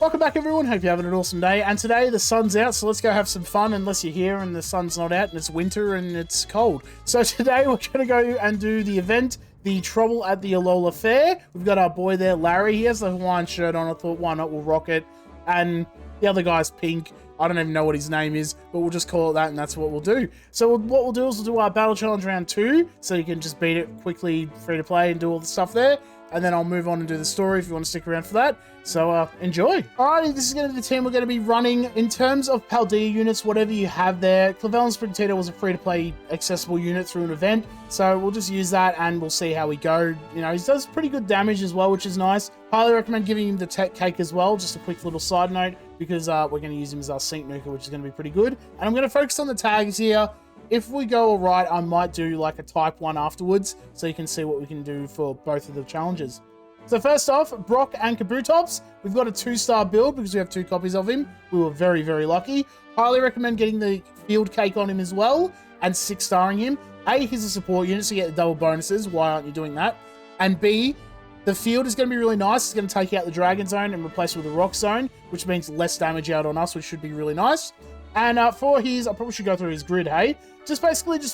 Welcome back, everyone. Hope you're having an awesome day. And today the sun's out, so let's go have some fun, unless you're here and the sun's not out and it's winter and it's cold. So today we're going to go and do the event, the Trouble at the Alola Fair. We've got our boy there, Larry. He has the Hawaiian shirt on. I thought, why not? We'll rock it. And the other guy's pink. I don't even know what his name is, but we'll just call it that, and that's what we'll do. So what we'll do is we'll do our Battle Challenge Round 2, so you can just beat it quickly, free to play, and do all the stuff there. And then I'll move on and do the story if you want to stick around for that. So enjoy. Alrighty, this is going to be the team we're going to be running. In terms of Paldea units, whatever you have there, Clavellan's Reputaion was a free-to-play accessible unit through an event. So we'll just use that and we'll see how we go. You know, he does pretty good damage as well, which is nice. Highly recommend giving him the tech cake as well. Just a quick little side note, because we're going to use him as our Sync Nuker, which is going to be pretty good. And I'm going to focus on the tags here. If we go all right, I might do like a type 1 afterwards, so you can see what we can do for both of the challenges. So first off, Brock and Kabutops. We've got a 2-star build because we have 2 copies of him. We were very, very lucky. Highly recommend getting the field cake on him as well and 6-starring him. A, he's a support unit, so you get the double bonuses. Why aren't you doing that? And B, the field is going to be really nice. It's going to take out the Dragon Zone and replace it with the Rock Zone, which means less damage out on us, which should be really nice. And for his, I probably should go through his grid, hey? Just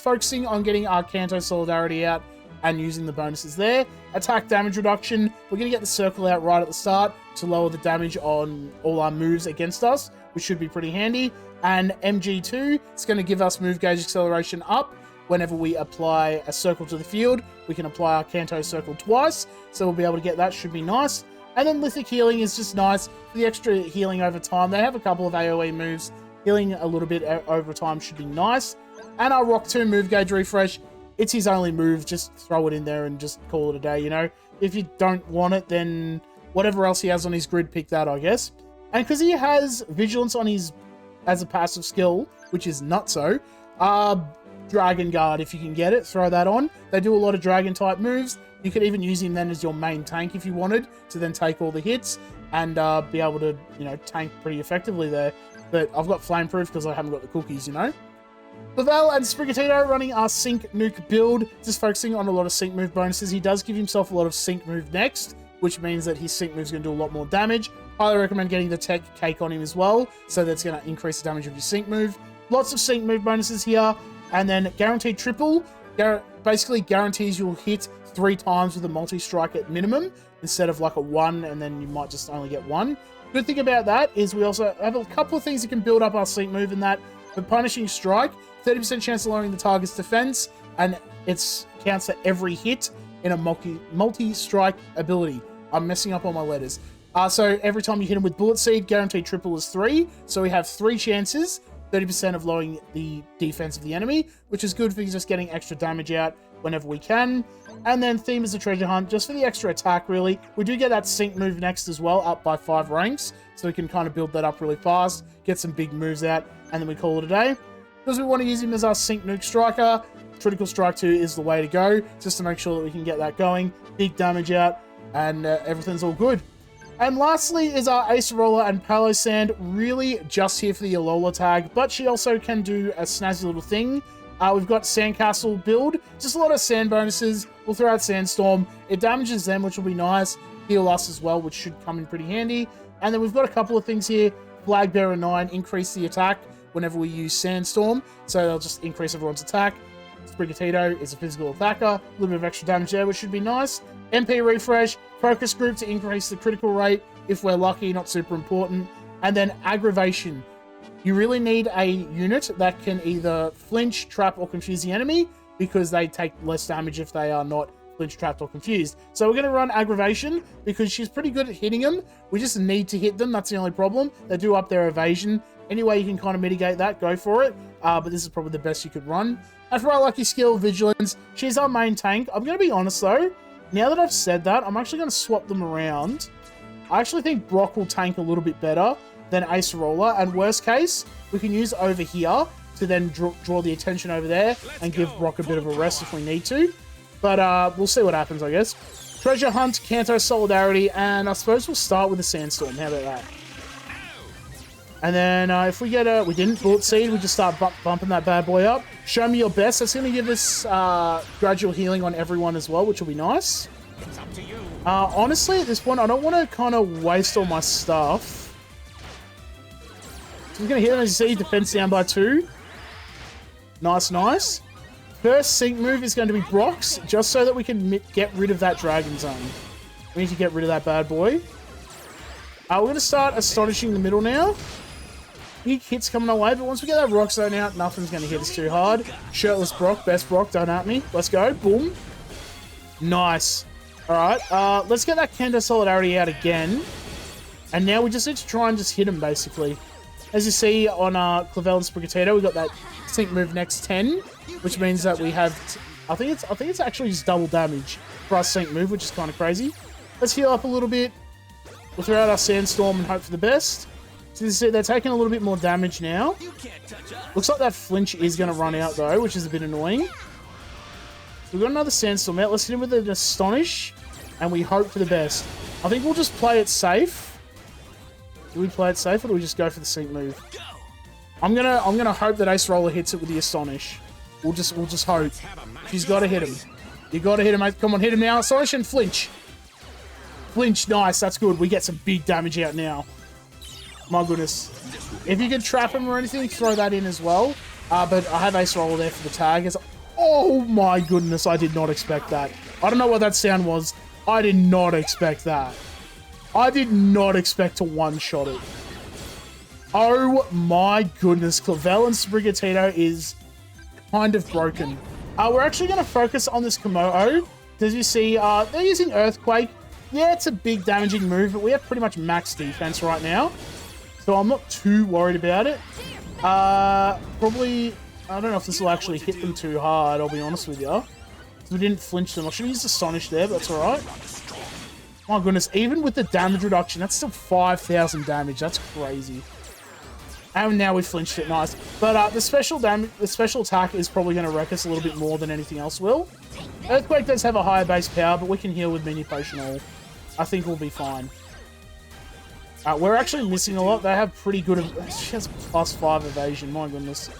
focusing on getting our Kanto Solidarity out and using the bonuses there. Attack damage reduction. We're going to get the circle out right at the start to lower the damage on all our moves against us, which should be pretty handy. And MG2, it's going to give us move gauge acceleration up. Whenever we apply a circle to the field, we can apply our Kanto circle twice. So we'll be able to get that, should be nice. And then Lithic Healing is just nice for the extra healing over time. They have a couple of AoE moves. Healing a little bit over time should be nice. And our Rock 2 move gauge refresh, it's his only move. Just throw it in there and just call it a day, you know? If you don't want it, then whatever else he has on his grid, pick that, I guess. And because he has Vigilance on his, as a passive skill, which is nutso, Dragon Guard, if you can get it, throw that on. They do a lot of Dragon type moves. You could even use him then as your main tank if you wanted, to then take all the hits and be able to, you know, tank pretty effectively there. But I've got Flameproof because I haven't got the cookies, you know? Pavel and Sprigatito running our Sync Nuke build, just focusing on a lot of Sync move bonuses. He does give himself a lot of Sync move next, which means that his Sync move is going to do a lot more damage. Highly recommend getting the Tech Cake on him as well, so that's going to increase the damage of your Sync move. Lots of Sync move bonuses here, and then Guaranteed Triple. Basically guarantees you'll hit 3 times with a multi-strike at minimum, instead of like a 1, and then you might just only get 1. Good thing about that is we also have a couple of things that can build up our Sync move in that. For Punishing Strike, 30% chance of lowering the target's defense, and it counts for every hit in a multi-strike ability. I'm messing up on my letters. So every time you hit him with Bullet Seed, guaranteed triple is 3. So we have 3 chances, 30% of lowering the defense of the enemy, which is good for just getting extra damage out whenever we can. And then Theme is a Treasure Hunt, just for the extra attack, really. We do get that Sync move next as well, up by 5 ranks, so we can kind of build that up really fast, get some big moves out, and then we call it a day. Because we want to use him as our Sync Nuke Striker, Critical Strike 2 is the way to go, just to make sure that we can get that going, big damage out, and everything's all good. And lastly is our Acerola and Palossand, really just here for the Alola tag, but she also can do a snazzy little thing. We've got Sandcastle build, just a lot of sand bonuses. We'll throw out Sandstorm. It damages them, which will be nice. Heal us as well, which should come in pretty handy. And then we've got a couple of things here. Flag Bearer 9, increase the attack whenever we use Sandstorm, so they'll just increase everyone's attack. Sprigatito is a physical attacker, a little bit of extra damage there, which should be nice. MP Refresh, Focus Group to increase the critical rate if we're lucky, not super important. And then Aggravation. You really need a unit that can either flinch, trap, or confuse the enemy, because they take less damage if they are not flinch, trapped, or confused. So we're going to run Aggravation because she's pretty good at hitting them. We just need to hit them. That's the only problem. They do up their evasion. Any way you can kind of mitigate that, go for it. But this is probably the best you could run. And for our lucky skill, Vigilance, she's our main tank. I'm going to be honest though, now that I've said that, I'm actually going to swap them around. I actually think Brock will tank a little bit better than Acerola, and worst case, we can use over here to then draw the attention over there and give Brock a bit of a rest if we need to. But we'll see what happens, I guess. Treasure Hunt, Kanto Solidarity, and I suppose we'll start with the Sandstorm. How about that? And then if we get we didn't Bullet Seed, we just start bumping that bad boy up. Show Me Your Best. That's going to give us gradual healing on everyone as well, which will be nice. It's up to you. Honestly, at this point, I don't want to kind of waste all my stuff. So we're going to hit him, as you see, defense down by 2. Nice, nice. First sync move is going to be Brock's, just so that we can get rid of that Dragon Zone. We need to get rid of that bad boy. We're going to start astonishing the middle now. Big hits coming our way, but once we get that Rock Zone out, nothing's going to hit us too hard. Shirtless Brock, best Brock, don't at me. Let's go. Boom. Nice. All right, let's get that Kendo Solidarity out again. And now we just need to try and just hit him, basically. As you see on Clavel and Sprigatito, we got that sync move next 10, which means that we have, I think it's actually just double damage for our sync move, which is kind of crazy. Let's heal up a little bit. We'll throw out our Sandstorm and hope for the best. So you see, they're taking a little bit more damage now. Looks like that flinch is going to run out though, which is a bit annoying. So we've got another Sandstorm out. Let's hit him with an Astonish, and we hope for the best. I think we'll just play it safe. Do we play it safe, or do we just go for the sync move? I'm gonna hope that Ace Roller hits it with the Astonish. We'll just hope. She's got to hit him. You got to hit him, mate. Come on, hit him now. Astonish and flinch. Flinch, nice. That's good. We get some big damage out now. My goodness. If you can trap him or anything, throw that in as well. But I have Ace Roller there for the tag. Oh my goodness, I did not expect that. I don't know what that sound was. I did not expect that. I did not expect to one-shot it. Oh my goodness, Clavel and Sprigatito is kind of broken. We're actually going to focus on this Komodo. As you see, they're using Earthquake. Yeah, it's a big damaging move, but we have pretty much max defense right now. So I'm not too worried about it. Probably, I don't know if this will actually hit them too hard, I'll be honest with you. So we didn't flinch them. I should have used Astonish there, but that's alright. My goodness, even with the damage reduction, that's still 5,000 damage. That's crazy. And now we flinched it, nice. But the special attack is probably going to wreck us a little bit more than anything else will. Earthquake does have a higher base power, but we can heal with Mini Potion all. I think we'll be fine. We're actually missing a lot. They have pretty good... She has +5 evasion, my goodness.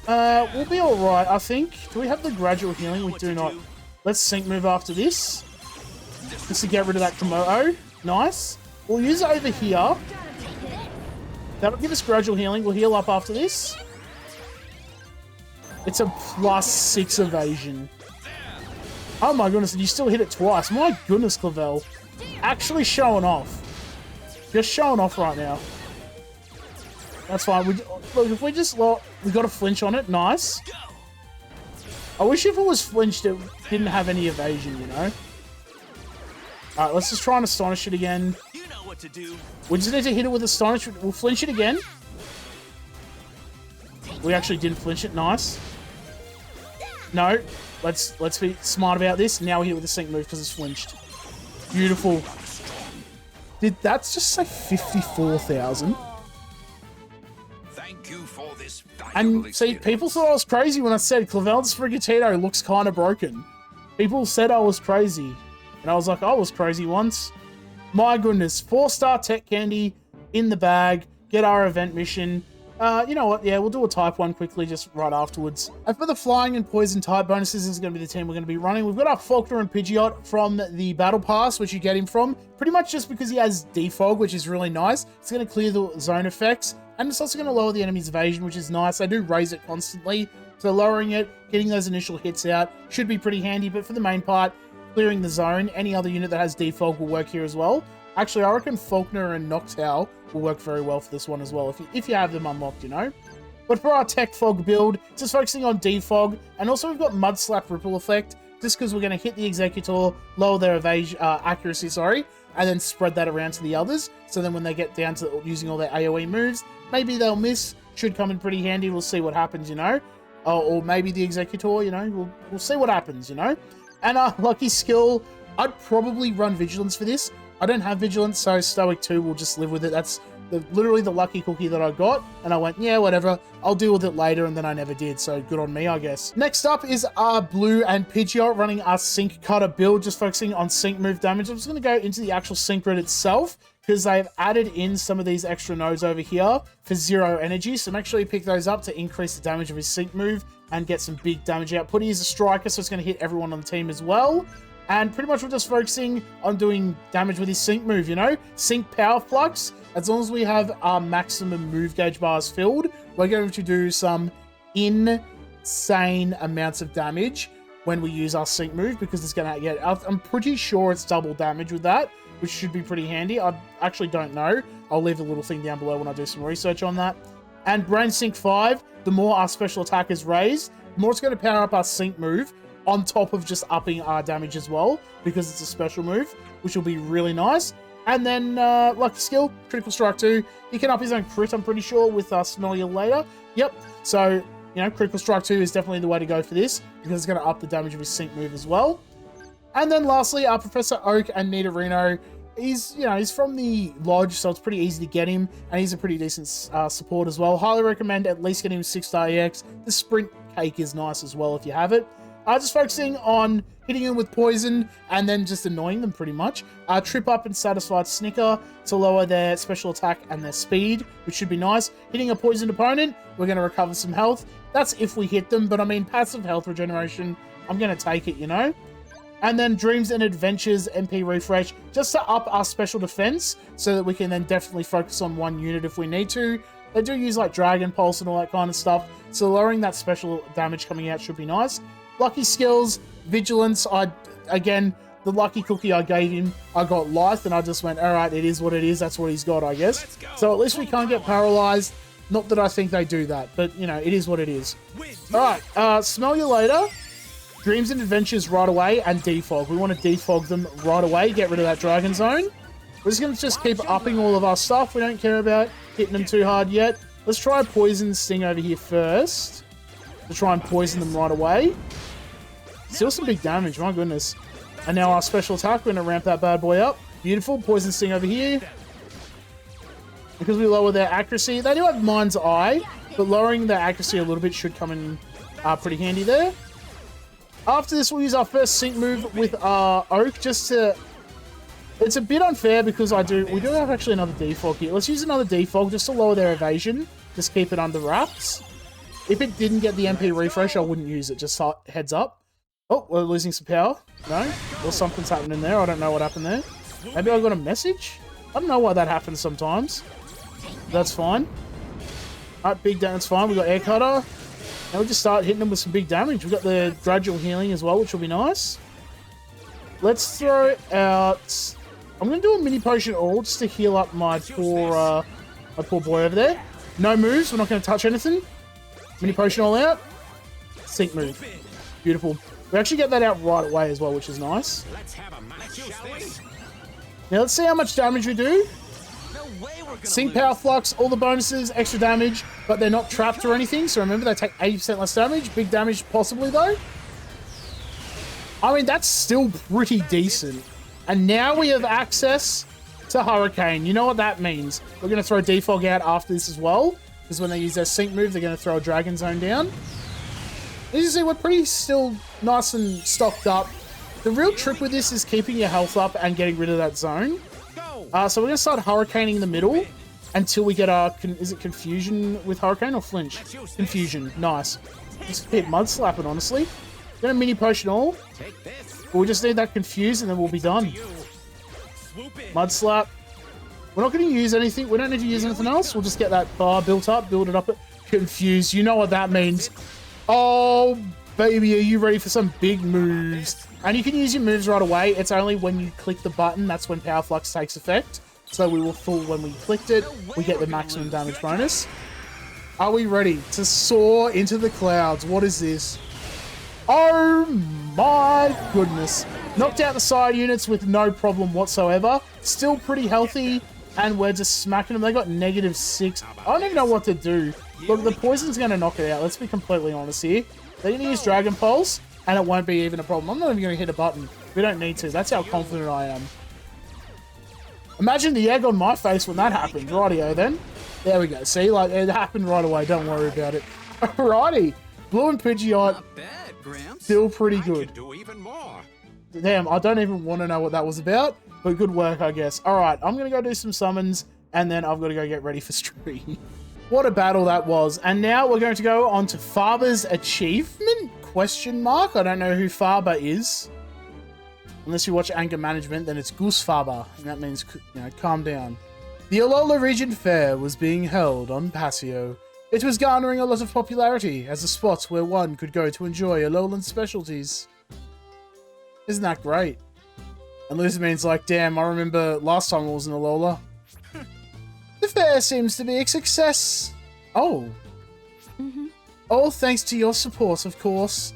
We'll be alright, I think. Do we have the gradual healing? We do not. Let's sync move after this. Just to get rid of that Komodo. Nice. We'll use it over here. That'll give us gradual healing. We'll heal up after this. It's a +6 evasion. Oh my goodness, and you still hit it twice. My goodness, Clavel. Actually showing off. Just showing off right now. That's fine. Look, if we just... we got a flinch on it. Nice. I wish if it was flinched, it didn't have any evasion, you know? Alright, let's just try and Astonish it again. You know what to do. We just need to hit it with Astonish. We'll flinch it again. We actually didn't flinch it. Nice. No. Let's be smart about this. Now we hit it with the sync move because it's flinched. Beautiful. Did that just say 54,000? Thank you for this And see, people thought I was crazy when I said Clavel and Sprigatito looks kind of broken. People said I was crazy. And I was like, I was crazy once. My goodness. 4-star tech candy in the bag. Get our event mission. You know what? Yeah, we'll do a type 1 quickly just right afterwards. And for the flying and poison type bonuses, this is going to be the team we're going to be running. We've got our Faulkner and Pidgeot from the battle pass, which you get him from. Pretty much just because he has defog, which is really nice. It's going to clear the zone effects. And it's also going to lower the enemy's evasion, which is nice. I do raise it constantly. So lowering it, getting those initial hits out should be pretty handy. But for the main part, clearing the zone, any other unit that has defog will work here as well. Actually, I reckon Faulkner and Noctowl will work very well for this one as well, if you have them unlocked, you know. But for our Tech Fog build, just focusing on defog, and also we've got Mud Slap Ripple Effect, just because we're going to hit the Executor, lower their evasion, accuracy, and then spread that around to the others. So then when they get down to using all their AoE moves, maybe they'll miss, should come in pretty handy. We'll see what happens, you know. Or maybe the Executor, you know, we'll see what happens, you know. And our lucky skill, I'd probably run Vigilance for this. I don't have Vigilance, so Stoic 2 will just live with it. That's literally the lucky cookie that I got. And I went, yeah, whatever. I'll deal with it later, and then I never did. So good on me, I guess. Next up is our Blue and Pidgeot running our Sync Cutter build, just focusing on Sync move damage. I'm just going to go into the actual Sync grid itself, because they've added in some of these extra nodes over here for 0 energy. So make sure you pick those up to increase the damage of his Sync move and get some big damage output. He is a striker, so it's going to hit everyone on the team as well. And pretty much we're just focusing on doing damage with his sync move, you know? Sync power flux. As long as we have our maximum move gauge bars filled, we're going to do some insane amounts of damage when we use our sync move, because it's going to get... I'm pretty sure it's double damage with that, which should be pretty handy. I actually don't know. I'll leave a little thing down below when I do some research on that. And Brain Sync 5, the more our special attack is raised, the more it's going to power up our sync move, on top of just upping our damage as well, because it's a special move, which will be really nice. And then, lucky skill, Critical Strike 2. He can up his own crit, I'm pretty sure, with Smell You Later. Yep. So, you know, Critical Strike 2 is definitely the way to go for this, because it's going to up the damage of his sync move as well. And then lastly, Professor Oak and Nidorino. He's from the Lodge, so it's pretty easy to get him, and he's a pretty decent support as well. Highly recommend at least getting him 6-star EX. The Sprint Cake is nice as well if you have it. Just focusing on hitting them with poison and then just annoying them pretty much. Trip Up and Satisfied Snicker to lower their special attack and their speed, which should be nice. Hitting a poisoned opponent, we're going to recover some health. That's if we hit them, but I mean, passive health regeneration, I'm going to take it, you know? And then Dreams and Adventures MP Refresh, just to up our special defense so that we can then definitely focus on one unit if we need to. They do use like Dragon Pulse and all that kind of stuff, so lowering that special damage coming out should be nice. Lucky skills, Vigilance. Again, the lucky cookie I gave him, I got Life, and I just went, all right, it is what it is. That's what he's got, I guess. So at least we can't get paralyzed. Not that I think they do that, but, you know, it is what it is. All right, Smell You Later, Dreams and Adventures right away, and Defog. We want to defog them right away, get rid of that Dragon Zone. We're just going to just keep upping all of our stuff. We don't care about hitting them too hard yet. Let's try a Poison Sting over here first, to try and poison them right away. Still some big damage, my goodness. And now our special attack, we're going to ramp that bad boy up. Beautiful. Poison Sting over here. Because we lower their accuracy. They do have Mind's Eye, but lowering their accuracy a little bit should come in pretty handy there. After this, we'll use our first sync move with Oak, just to... It's a bit unfair because we do have actually another defog here. Let's use another defog just to lower their evasion. Just keep it under wraps. If it didn't get the MP refresh, I wouldn't use it. Just heads up. Oh, we're losing some power. No? Or something's happening there. I don't know what happened there. Maybe I got a message? I don't know why that happens sometimes. That's fine. Alright, big damage. That's fine. We got Air Cutter. Now we just start hitting them with some big damage. We've got the gradual healing as well, which will be nice. Let's throw out... I'm going to do a mini potion all just to heal up my poor boy over there. No moves. We're not going to touch anything. Mini potion all out. Sync move. Beautiful. We actually get that out right away as well, which is nice. Now let's see how much damage we do. Sync Power Flux, all the bonuses, extra damage, but they're not trapped or anything. So remember, they take 80% less damage. Big damage possibly, though. I mean, that's still pretty decent. And now we have access to Hurricane. You know what that means. We're going to throw Defog out after this as well, because when they use their sync move, they're going to throw a Dragon Zone down. As you see, we're pretty still nice and stocked up. The real trick with this is keeping your health up and getting rid of that zone. So we're going to start Hurricaning in the middle until we get our... Is it Confusion with Hurricane or Flinch? Confusion. Nice. Just keep Mud Slapping, honestly. We're going to mini potion all. But we just need that Confuse and then we'll be done. Mud Slap. We're not going to use anything. We don't need to use anything else. We'll just get that bar built up, build it up. Confuse. You know what that means. Oh, baby, are you ready for some big moves? And you can use your moves right away. It's only when you click the button, that's when Power Flux takes effect. So we will full when we clicked it, we get the maximum damage bonus. Are we ready to soar into the clouds? What is this? Oh my goodness. Knocked out the side units with no problem whatsoever. Still pretty healthy, and we're just smacking them. They got -6. I don't even know what to do. Look, the poison's going to knock it out. Let's be completely honest here. They're going to use Dragon Pulse, and it won't be even a problem. I'm not even going to hit a button. We don't need to. That's how confident I am. Imagine the egg on my face when that happened. Rightio then. There we go. See, like, it happened right away. Don't worry about it. Alrighty. Blue and Pidgeot. Still pretty good. Damn, I don't even want to know what that was about, but good work, I guess. Alright, I'm going to go do some summons, and then I've got to go get ready for stream. What a battle that was. And now we're going to go on to Faber's achievement? Question mark? I don't know who Faber is. Unless you watch anger management, then it's Goosfaber, and that means, you know, calm down. The Alola Region Fair was being held on Pasio. It was garnering a lot of popularity as a spot where one could go to enjoy Alolan specialties. Isn't that great? And Lucimene's like, damn, I remember last time I was in Alola. The fair seems to be a success. Oh. All thanks to your support, of course.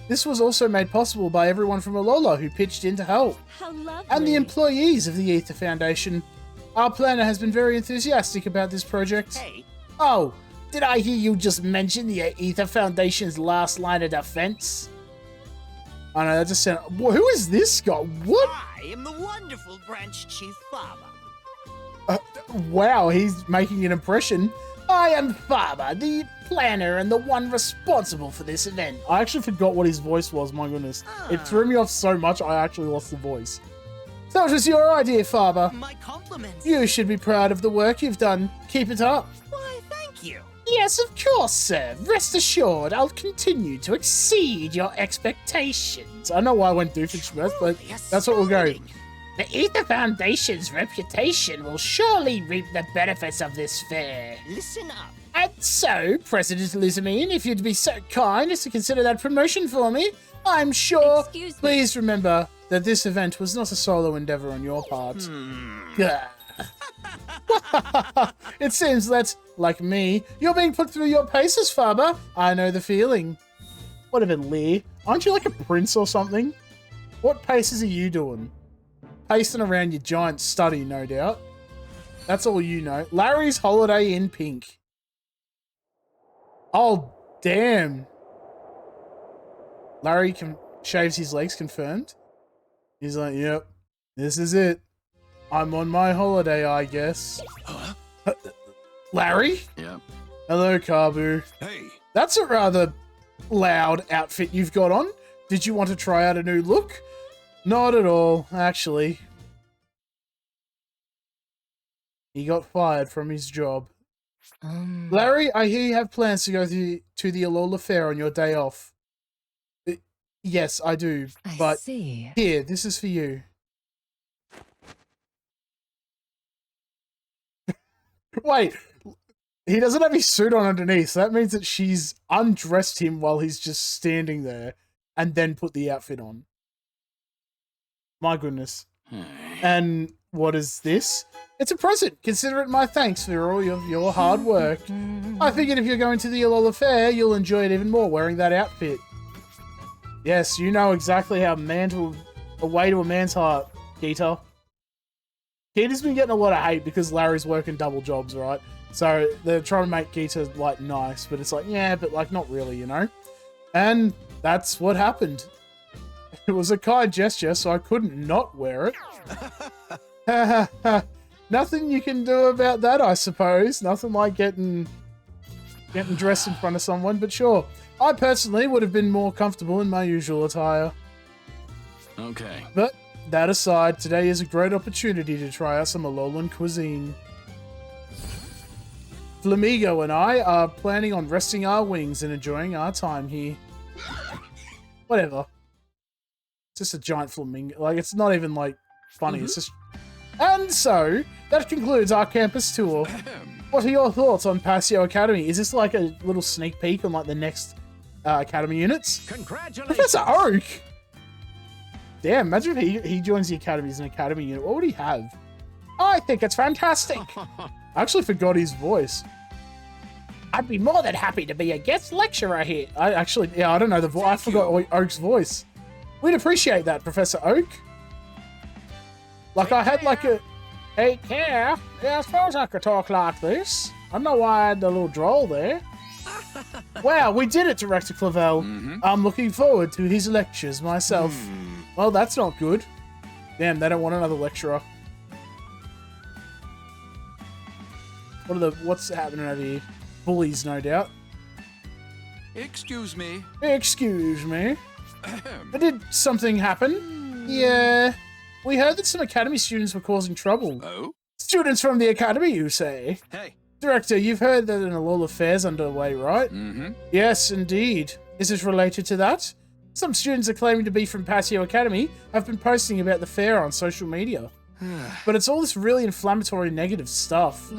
This was also made possible by everyone from Alola who pitched in to help. How lovely. And the employees of the Aether Foundation. Our planner has been very enthusiastic about this project. Hey. Oh, did I hear you just mention the Aether Foundation's last line of defense? Oh no, that just sounded... Who is this guy? What? I am the wonderful branch chief farmer. Wow, he's making an impression. I am Faber, the planner and the one responsible for this event. I actually forgot what his voice was, my goodness. It threw me off so much, I actually lost the voice. So it was your idea, Faber. My compliments. You should be proud of the work you've done. Keep it up. Why, thank you. Yes, of course, sir. Rest assured, I'll continue to exceed your expectations. I know why I went Doofenshmirtz, but that's what we'll go. The Aether Foundation's reputation will surely reap the benefits of this fair. Listen up. And so, President Lizamine, if you'd be so kind as to consider that promotion for me, I'm sure... Excuse me. Please remember that this event was not a solo endeavor on your part. Gah. It seems that, like me, you're being put through your paces, Faber. I know the feeling. Whatever, Lee. Aren't you like a prince or something? What paces are you doing? Pacing around your giant study, no doubt. That's all you know. Larry's holiday in pink. Oh, damn. Larry shaves his legs, confirmed. He's like, yep, this is it. I'm on my holiday, I guess. Larry? Yeah. Hello, Kabu. Hey. That's a rather loud outfit you've got on. Did you want to try out a new look? Not at all, actually. He got fired from his job. Larry, I hear you have plans to go to the Alola Fair on your day off. Yes, I do. But see. Here, this is for you. Wait, he doesn't have his suit on underneath, so that means that she's undressed him while he's just standing there and then put the outfit on. My goodness. And what is this? It's a present. Consider it my thanks for all of your hard work. I figured if you're going to the Alola Fair, you'll enjoy it even more wearing that outfit. Yes, you know exactly how a way to a man's heart, Geeta. Geeta's been getting a lot of hate because Larry's working double jobs, right? So they're trying to make Geeta, like, nice, but it's like, yeah, but, like, not really, you know? And that's what happened. It was a kind gesture, so I couldn't not wear it. Nothing you can do about that, I suppose. Nothing like getting dressed in front of someone, but sure. I personally would have been more comfortable in my usual attire. Okay. But that aside, today is a great opportunity to try out some Alolan Cuisine. Flamigo and I are planning on resting our wings and enjoying our time here. Whatever. It's just a giant flamingo. Like, it's not even, like, funny. It's just... And so, that concludes our campus tour. What are your thoughts on Pasio Academy? Is this like a little sneak peek on, like, the next Academy units? Congratulations! Professor Oak! Damn, imagine if he joins the Academy as an Academy unit. What would he have? I think it's fantastic! I actually forgot his voice. I'd be more than happy to be a guest lecturer here. I don't know the voice. I forgot Oak's voice. We'd appreciate that, Professor Oak. Like, I had like a... Take care. Yeah, I suppose I could talk like this. I don't know why I had the little droll there. Wow, we did it, Director Clavel. I'm looking forward to his lectures myself. Well, that's not good. Damn, they don't want another lecturer. What's happening over here? Bullies, no doubt. Excuse me. Excuse me. Did something happen? Yeah. We heard that some Academy students were causing trouble. Oh? Students from the Academy, you say? Hey. Director, you've heard that an Alola Fair's underway, right? Yes, indeed. Is it related to that? Some students are claiming to be from Pasio Academy have been posting about the fair on social media. But it's all this really inflammatory negative stuff.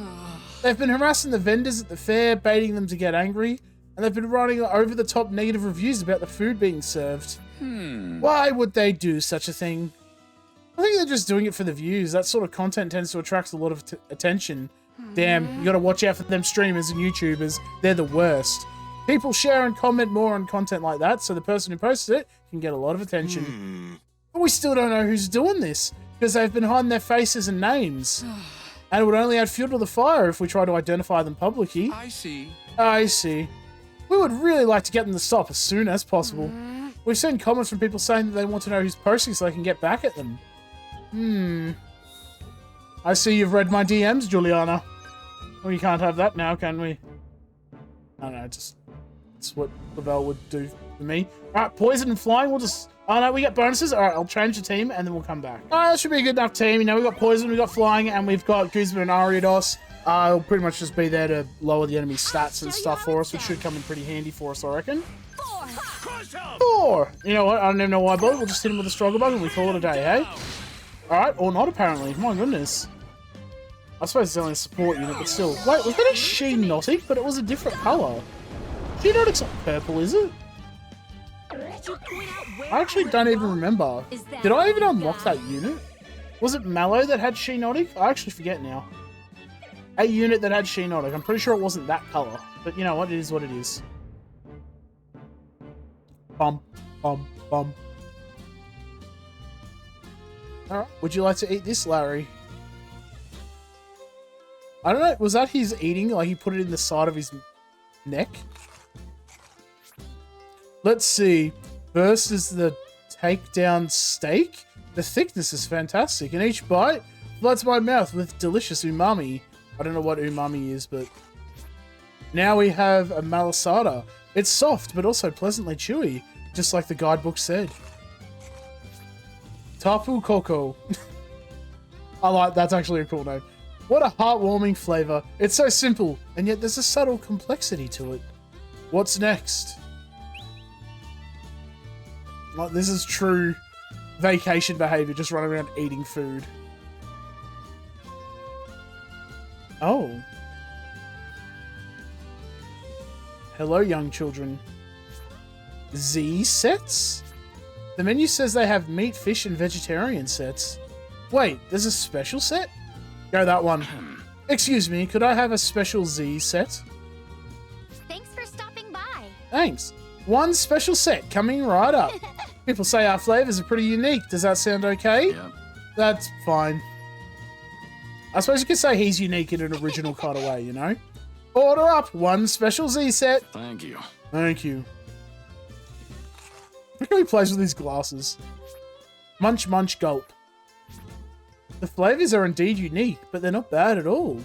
They've been harassing the vendors at the fair, baiting them to get angry, and they've been writing over-the-top negative reviews about the food being served. Why would they do such a thing? I think they're just doing it for the views. That sort of content tends to attract a lot of attention. Damn, you gotta watch out for them streamers and YouTubers. They're the worst. People share and comment more on content like that, so the person who posted it can get a lot of attention. But we still don't know who's doing this, because they've been hiding their faces and names. And it would only add fuel to the fire if we try to identify them publicly. I see. I see. We would really like to get them to stop as soon as possible. We've seen comments from people saying that they want to know who's posting so they can get back at them. I see you've read my DMs, Juliana. We can't have that now, can we? I don't know, just... That's what Lavelle would do for me. Alright, poison and flying, we'll just... Oh no, we get bonuses? Alright, I'll change the team and then we'll come back. Alright, that should be a good enough team. You know, we've got poison, we've got flying, and we've got Guzma and Ariados. It'll pretty much just be there to lower the enemy's stats and stuff for us, which should come in pretty handy for us, I reckon. 4! You know what? I don't even know why I bothered. We'll just hit him with a struggle bug and we call it a day, hey? Alright, or not apparently. My goodness. I suppose it's only a support unit, but still. Wait, was that a Sheenotic? But it was a different colour. Sheenotic's not purple, is it? I actually don't even remember. Did I even unlock that unit? Was it Mallow that had Sheenotic? I actually forget now. A unit that had Sheenotic. I'm pretty sure it wasn't that colour. But you know what? It is what it is. Bum, bum, bum. Alright, would you like to eat this, Larry? I don't know, was that his eating? Like he put it in the side of his neck? Let's see. First is the takedown steak. The thickness is fantastic, and each bite floods my mouth with delicious umami. I don't know what umami is, but... Now we have a malasada. It's soft, but also pleasantly chewy, just like the guidebook said. Tapu Koko. I like, that's actually a cool name. What a heartwarming flavor. It's so simple, and yet there's a subtle complexity to it. What's next? Like, this is true vacation behavior, just running around eating food. Oh. Hello, young children. Z sets? The menu says they have meat, fish, and vegetarian sets. Wait, there's a special set? Go that one. Excuse me, could I have a special Z set? Thanks for stopping by. Thanks. One special set coming right up. People say our flavors are pretty unique. Does that sound okay? Yep. That's fine. I suppose you could say he's unique in an original kind of way, you know? Order up one special Z set. Thank you. Thank you. Look how he plays with his glasses. Munch, munch, gulp. The flavors are indeed unique, but they're not bad at all.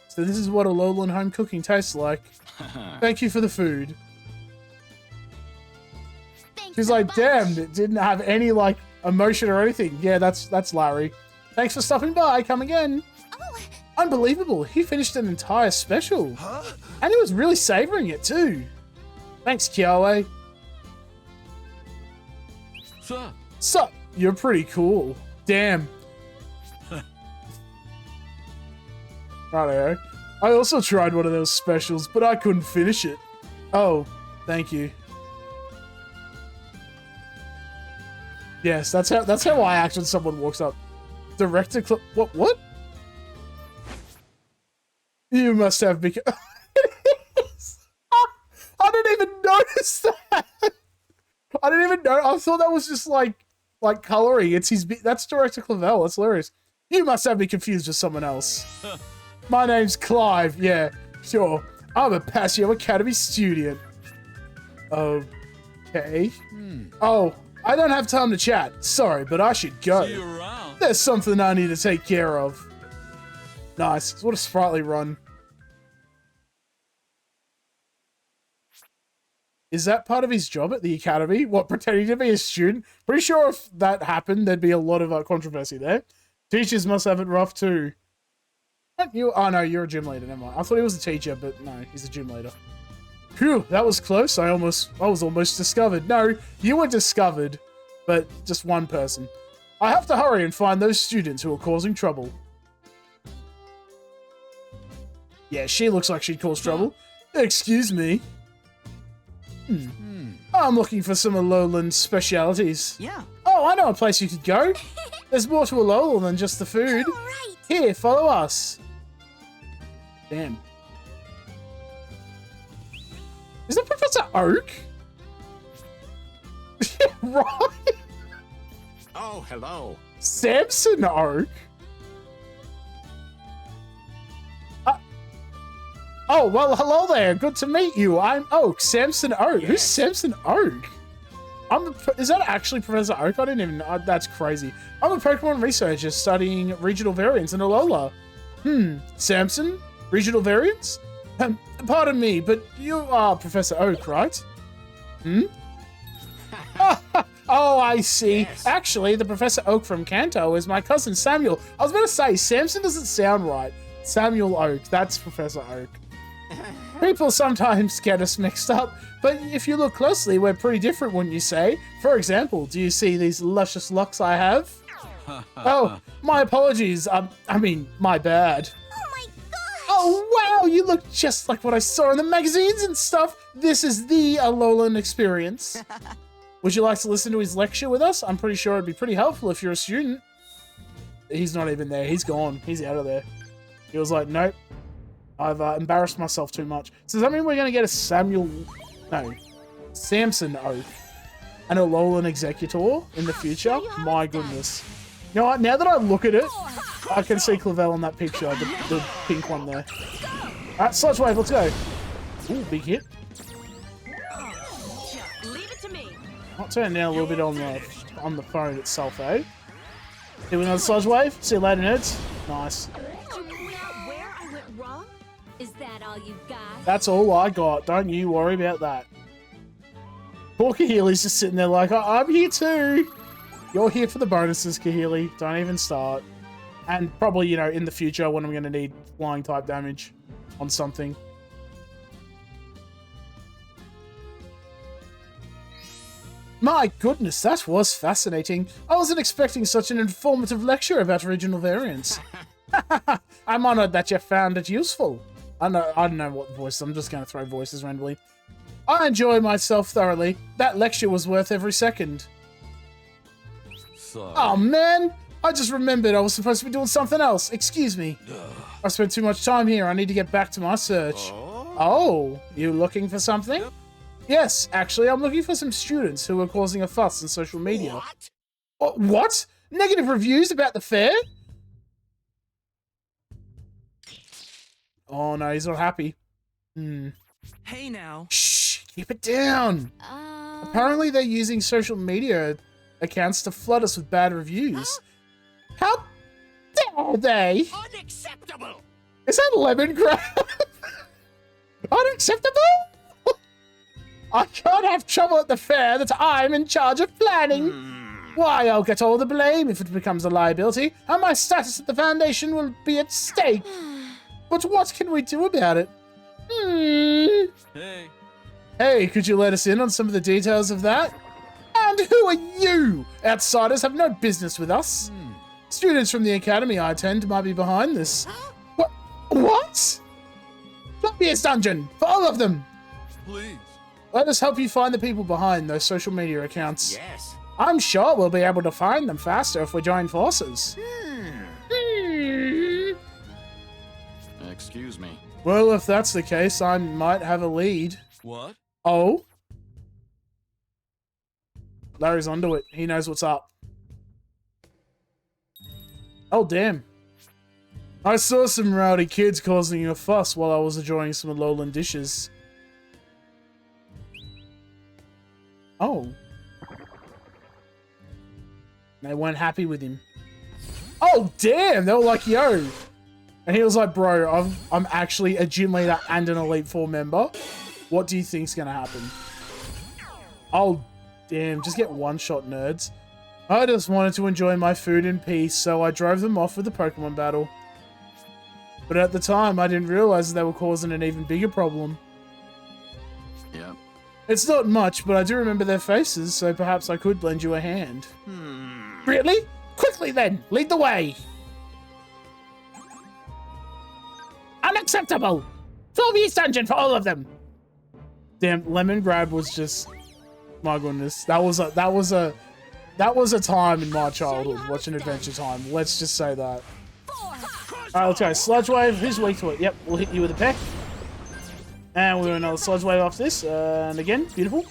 So this is what Alolan home cooking tastes like. Thank you for the food. Thanks She's so like, much. damn, it didn't have any, like, emotion or anything. Yeah, that's Larry. Thanks for stopping by. Come again. Oh, Unbelievable. He finished an entire special. And he was really savoring it, too. Thanks, Kiawe. Sir. Sup? You're pretty cool. Damn. Righto. I also tried one of those specials, but I couldn't finish it. Oh, thank you. Yes, that's how I act when someone walks up. Director clip. What? You must have become. I didn't even notice that. I didn't even know. I thought that was just like coloring. It's his. That's Director Clavel. That's hilarious. You must have me confused with someone else. My name's Clive. Yeah, sure. I'm a Pasio Academy student. Okay. Oh, I don't have time to chat. Sorry, but I should go. See you around. There's something I need to take care of. Nice. What a sprightly run. Is that part of his job at the academy? What, pretending to be a student? Pretty sure if that happened, there'd be a lot of controversy there. Teachers must have it rough too. What? Oh no, you're a gym leader. Never mind. I thought he was a teacher, but no, he's a gym leader. Phew, that was close. I was almost discovered. No, you were discovered, but just one person. I have to hurry and find those students who are causing trouble. Yeah, she looks like she'd cause trouble. Excuse me. I'm looking for some Alolan specialities. Yeah. Oh, I know a place you could go. There's more to Alola than just the food. All right. Here, follow us. Damn. Is that Professor Oak? Yeah, right. Oh, hello. Samson Oak? Oh, well, hello there. Good to meet you. I'm Oak. Samson Oak. Yes. Who's Samson Oak? Is that actually Professor Oak? I didn't even know. That's crazy. I'm a Pokemon researcher studying regional variants in Alola. Samson? Regional variants? Pardon me, but you are Professor Oak, right? Oh, I see. Yes. Actually, the Professor Oak from Kanto is my cousin Samuel. I was going to say, Samson doesn't sound right. Samuel Oak, that's Professor Oak. People sometimes get us mixed up, but if you look closely, we're pretty different, wouldn't you say? For example, do you see these luscious locks I have? Oh, my apologies. I mean, my bad. Oh my gosh. Oh, wow, you look just like what I saw in the magazines and stuff. This is the Alolan experience. Would you like to listen to his lecture with us? I'm pretty sure it'd be pretty helpful if you're a student. He's not even there. He's gone. He's out of there. He was like, nope. I've embarrassed myself too much. So does that mean we're going to get a Samson Oak, an Alolan Executor in the future? My goodness. You know what? Now that I look at it, I can see Clavel in that picture, the pink one there. Alright, Sludge Wave, let's go. Ooh, big hit. Leave it to me. I'll turn down a little bit on the phone itself, eh? Do another Sludge Wave. See you later, nerds. Nice. Did you point out where I went wrong? Is that all you got? That's all I got. Don't you worry about that. Poor Kahili's just sitting there like, I'm here too. You're here for the bonuses, Kahili. Don't even start. And probably, you know, in the future when I'm going to need flying type damage on something. My goodness, that was fascinating. I wasn't expecting such an informative lecture about regional variants. I'm honored that you found it useful. I don't know what voice. I'm just going to throw voices randomly. I enjoy myself thoroughly. That lecture was worth every second. Sorry. Oh man, I just remembered I was supposed to be doing something else. Excuse me. I spent too much time here. I need to get back to my search. Oh, you looking for something? Yep. Yes, actually, I'm looking for some students who are causing a fuss on social media. What? What? Negative reviews about the fair? Oh no, he's not happy. Hey now. Shh, keep it down. Apparently they're using social media accounts to flood us with bad reviews. How dare they? Unacceptable. Is that Lemongrab? Unacceptable? I can't have trouble at the fair that I'm in charge of planning. Why, I'll get all the blame if it becomes a liability, and my status at the foundation will be at stake. But what can we do about it? Hey. Hey, could you let us in on some of the details of that? And who are you? Outsiders have no business with us. Students from the academy I attend might be behind this. What? Lobbyist dungeon for all of them. Please. Let us help you find the people behind those social media accounts. Yes. I'm sure we'll be able to find them faster if we join forces. Excuse me. Well, if that's the case, I might have a lead. What? Oh? Larry's onto it. He knows what's up. Oh, damn. I saw some rowdy kids causing a fuss while I was enjoying some Alolan dishes. Oh. They weren't happy with him. Oh, damn! They were like, yo. And he was like, bro, I'm actually a gym leader and an Elite Four member. What do you think's gonna happen? Oh, damn. Just get one-shot, nerds. I just wanted to enjoy my food in peace, so I drove them off with the Pokemon battle. But at the time, I didn't realize they were causing an even bigger problem. It's not much, but I do remember their faces, so perhaps I could lend you a hand. Really? Quickly then, lead the way. Unacceptable! 12 years dungeon for all of them. Damn, Lemongrab was just, my goodness, that was a time in my childhood watching Adventure Time. Let's just say that. Alright, let's go. Sludge Wave. Who's weak to it? Yep, we'll hit you with a peck. And we'll do another Sludge Wave after this. And again, beautiful.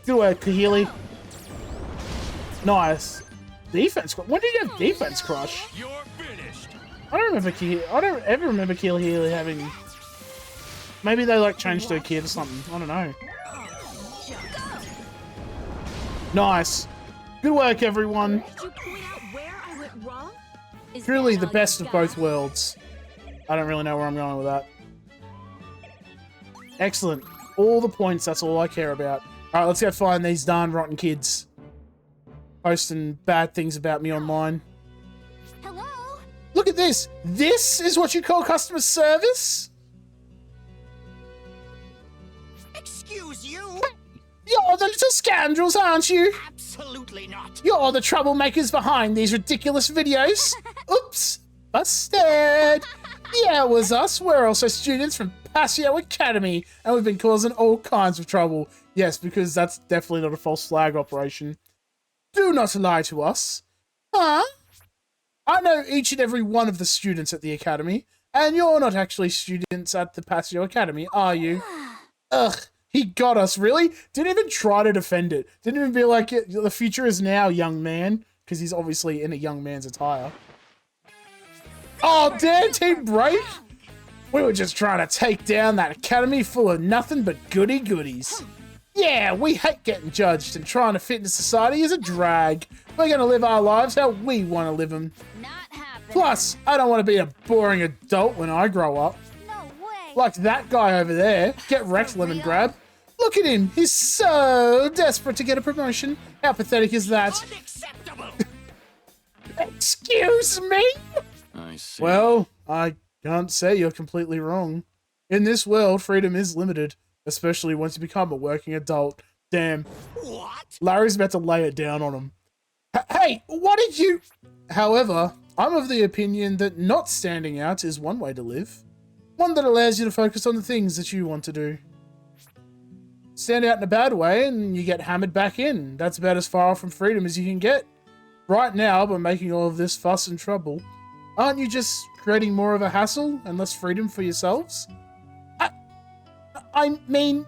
Good work, Kahili. Nice. Defense. When did you have Defense Crush? You're finished. I don't ever remember Kahili having. Maybe they like changed her kid or something. I don't know. Nice. Good work, everyone. Did you point out where I went wrong? Is Truly that the all best you of got? both worlds. I don't really know where I'm going with that. Excellent. All the points, that's all I care about. Alright, let's go find these darn rotten kids. Posting bad things about me online. Hello? Look at this! This is what you call customer service? Excuse you? You're the little scoundrels, aren't you? Absolutely not. You're the troublemakers behind these ridiculous videos. Oops. Busted. Yeah, it was us. We're also students from Pasio Academy, and we've been causing all kinds of trouble. Yes, because that's definitely not a false flag operation. Do not lie to us. Huh? I know each and every one of the students at the Academy, and you're not actually students at the Pasio Academy, are you? Ugh. He got us, really? Didn't even try to defend it. Didn't even be like, the future is now, young man. Because he's obviously in a young man's attire. Oh, damn, Team Break! We were just trying to take down that academy full of nothing but goody-goodies. Yeah, we hate getting judged, and trying to fit into society is a drag. We're going to live our lives how we want to live them. Not happening. Plus, I don't want to be a boring adult when I grow up. No way. Like that guy over there. Get wrecked, Lemongrab. Look at him. He's so desperate to get a promotion. How pathetic is that? Unacceptable. Excuse me? I see. Well, I can't say you're completely wrong. In this world, freedom is limited, especially once you become a working adult. Damn. What? Larry's about to lay it down on him. Hey, what did you... However, I'm of the opinion that not standing out is one way to live. One that allows you to focus on the things that you want to do. Stand out in a bad way and you get hammered back in. That's about as far from freedom as you can get. Right now, by making all of this fuss and trouble, aren't you just creating more of a hassle and less freedom for yourselves? I mean,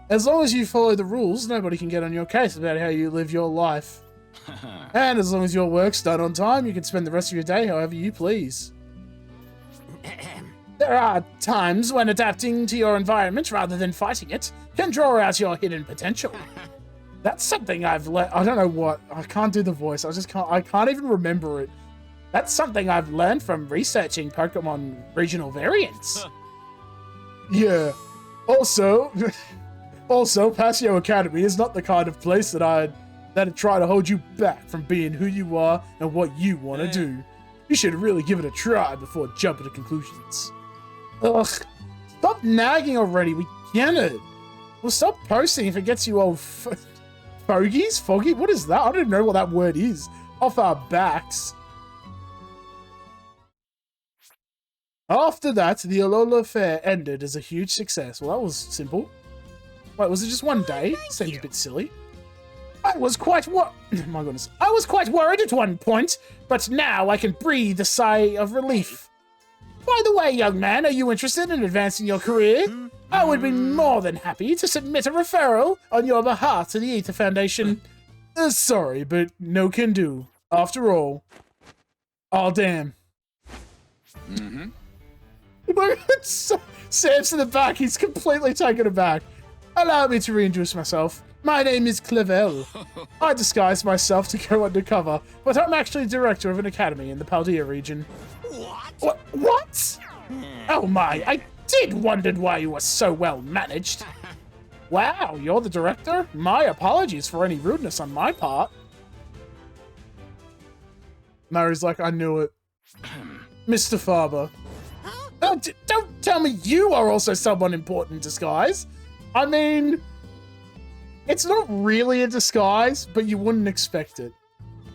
as long as you follow the rules, nobody can get on your case about how you live your life. And as long as your work's done on time, you can spend the rest of your day however you please. There are times when adapting to your environment rather than fighting it can draw out your hidden potential. That's something I've I don't know what. I can't do the voice. I can't even remember it. That's something I've learned from researching Pokemon regional variants. Yeah. Also, Pasio Academy is not the kind of place that'd try to hold you back from being who you are and what you want to do. You should really give it a try before jumping to conclusions. Ugh. Stop nagging already. We get it. Well, stop posting if it gets you old fogies? Foggy? What is that? I don't even know what that word is. Off our backs. After that, the Alola Fair ended as a huge success. Well, that was simple. Wait, was it just one day? Seems a bit silly. I was quite my goodness. I was quite worried at one point, but now I can breathe a sigh of relief. By the way, young man, are you interested in advancing your career? I would be more than happy to submit a referral on your behalf to the Ether Foundation. Sorry, but no can do. After all. Oh, damn. Sam's in the back. He's completely taken aback. Allow me to reintroduce myself. My name is Clavel. I disguised myself to go undercover, but I'm actually director of an academy in the Paldea region. What? Oh my, I did wonder why you were so well managed. Wow, you're the director? My apologies for any rudeness on my part. Mary's like, I knew it. Mr. Faber. Don't tell me you are also someone important in disguise. I mean, it's not really a disguise, but you wouldn't expect it.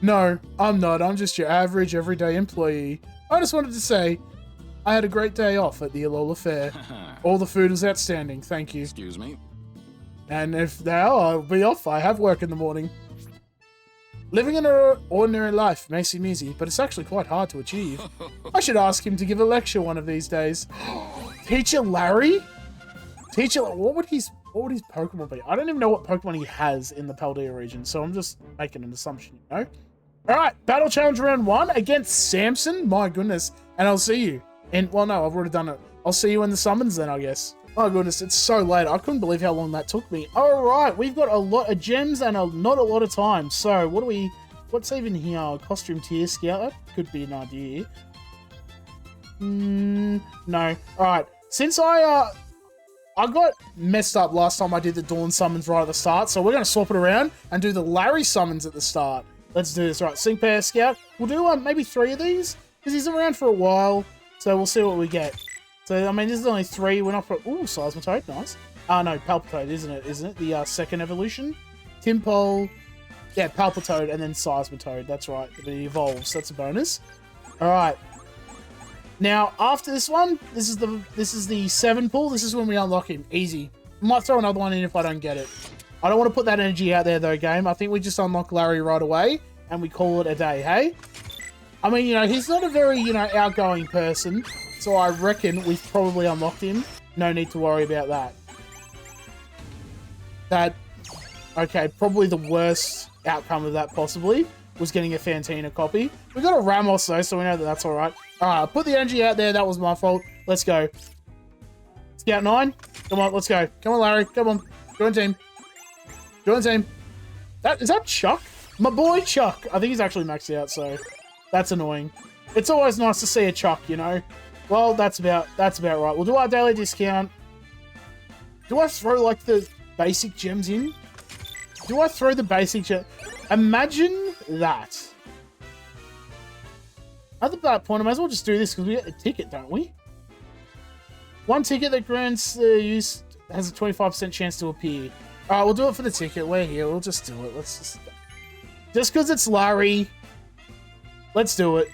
No, I'm not. I'm just your average, everyday employee. I just wanted to say, I had a great day off at the Alola Fair. All the food was outstanding, thank you. Excuse me. And if now I'll be off, I have work in the morning. Living an ordinary life may seem easy, but it's actually quite hard to achieve. I should ask him to give a lecture one of these days. Teacher Larry? Teacher, what would his Pokemon be? I don't even know what Pokemon he has in the Paldea region, so I'm just making an assumption, you know? Alright, Battle Challenge Round 1 against Samson? My goodness. And I'll see you in... Well, no, I've already done it. I'll see you in the summons then, I guess. My goodness, it's so late. I couldn't believe how long that took me. Alright, we've got a lot of gems and not a lot of time. So, what's even here? Costume tier scout? That could be an idea. No. Alright, since I got messed up last time I did the Dawn summons right at the start, so we're going to swap it around and do the Larry summons at the start. Let's do this. All right, Sync Pair Scout. We'll do maybe 3 of these, because he's around for a while, so we'll see what we get. So, I mean, this is only 3. We're not for... Ooh, Seismitoad. Nice. No, Palpitoad, isn't it? The second evolution? Timpole. Yeah, Palpitoad, and then Seismitoad. That's right. It evolves. That's a bonus. All right. Now, after this one, this is the 7 pull. This is when we unlock him. Easy. Might throw another one in if I don't get it. I don't want to put that energy out there, though, game. I think we just unlock Larry right away, and we call it a day, hey? I mean, you know, he's not a very, you know, outgoing person, so I reckon we've probably unlocked him. No need to worry about that. Okay, probably the worst outcome of that, possibly, was getting a Fantina copy. We got a Ramos, though, so we know that that's all right. All right, put the energy out there. That was my fault. Let's go. Scout 9. Come on, let's go. Come on, Larry. Come on. Join team. Join team. Is that Chuck? My boy Chuck. I think he's actually maxed out, so that's annoying. It's always nice to see a Chuck, you know? Well, that's about right. We'll do our daily discount. Do I throw, like, the basic gems in? Do I throw the basic gems? Imagine that. At that point, I might as well just do this because we get a ticket, don't we? One ticket that grants the use has a 25% chance to appear. Alright, we'll do it for the ticket. We're here. We'll just do it. Let's just because it's Larry. Let's do it.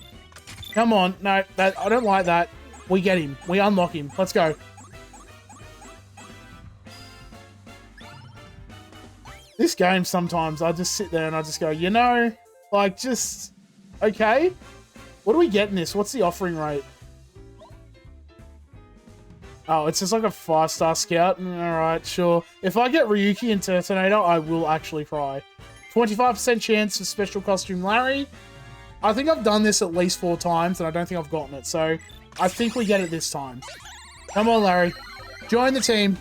Come on. No, I don't like that. We get him. We unlock him. Let's go. This game, sometimes I just sit there and I just go, you know, like, just, okay. What do we get in this? What's the offering rate? Oh, it's just like a 5-star scout. Alright, sure. If I get Ryuki and Turtonator, I will actually cry. 25% chance for special costume Larry. I think I've done this at least 4 times, and I don't think I've gotten it. So, I think we get it this time. Come on, Larry. Join the team.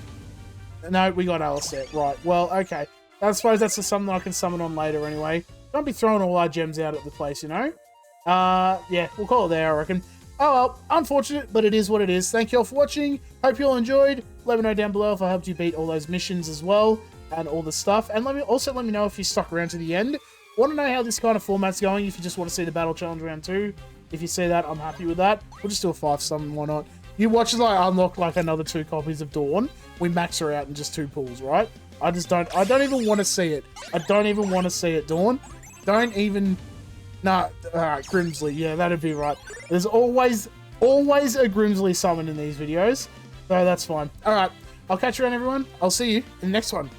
No, we got Alistair. Right, well, okay. I suppose that's something I can summon on later anyway. Don't be throwing all our gems out at the place, you know? Yeah, we'll call it there, I reckon. Oh well, unfortunate, but it is what it is. Thank you all for watching. Hope you all enjoyed. Let me know down below if I helped you beat all those missions as well, and all the stuff. And let me know if you stuck around to the end. Want to know how this kind of format's going, if you just want to see the Battle Challenge Round 2. If you see that, I'm happy with that. We'll just do a 5-summon, why not? You watch as I unlock like another 2 copies of Dawn. We max her out in just 2 pulls, right? I don't even want to see it. I don't even want to see it, Dawn. Don't even... Nah, alright, Grimsley. Yeah, that'd be right. There's always a Grimsley summon in these videos. So that's fine. Alright, I'll catch you around, everyone. I'll see you in the next one.